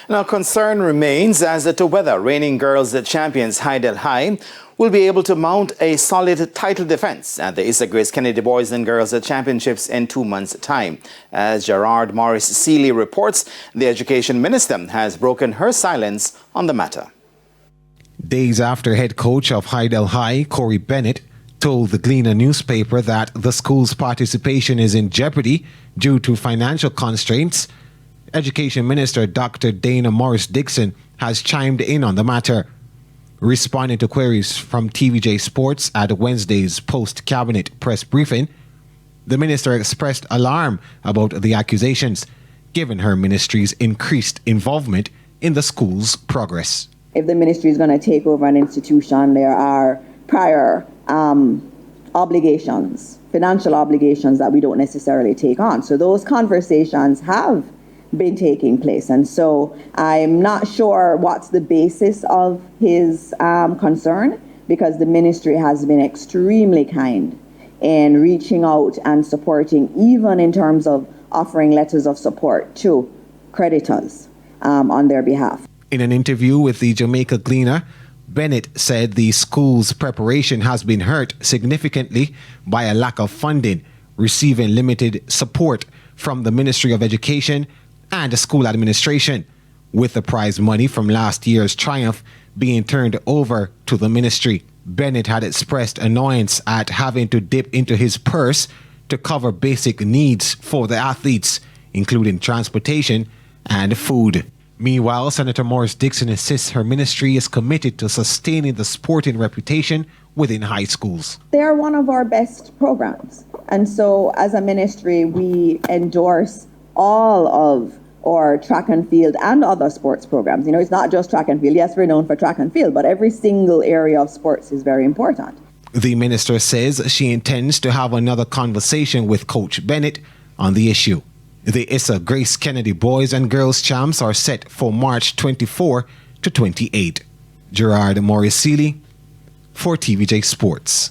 Now, concern remains as to whether reigning girls champions Hydel High will be able to mount a solid title defense at the Issa Grace Kennedy Boys and Girls Championships in 2 months' time. As Gerard Morris Seeley reports, the Education Minister has broken her silence on the matter. Days after head coach of Hydel High, Corey Bennett, told the Gleaner newspaper that the school's participation is in jeopardy due to financial constraints, Education Minister Dr. Dana Morris-Dixon has chimed in on the matter. Responding to queries from TVJ Sports at Wednesday's post-cabinet press briefing, the minister expressed alarm about the accusations, given her ministry's increased involvement in the school's progress. If the ministry is going to take over an institution, there are prior obligations, financial obligations that we don't necessarily take on. So those conversations have been taking place. And so I'm not sure what's the basis of his concern, because the ministry has been extremely kind in reaching out and supporting, even in terms of offering letters of support to creditors on their behalf. In an interview with the Jamaica Gleaner, Bennett said the school's preparation has been hurt significantly by a lack of funding, receiving limited support from the Ministry of Education and the school administration, with the prize money from last year's triumph being turned over to the ministry. Bennett had expressed annoyance at having to dip into his purse to cover basic needs for the athletes, including transportation and food. Meanwhile, Senator Morris-Dixon insists her ministry is committed to sustaining the sporting reputation within high schools. They are one of our best programs. And so as a ministry, we endorse all of our track and field and other sports programs. You know, it's not just track and field. Yes, we're known for track and field, but every single area of sports is very important. The minister says she intends to have another conversation with Coach Bennett on the issue. The Issa Grace Kennedy Boys and Girls Champs are set for March 24 to 28. Gerard Morris Seeley for TVJ Sports.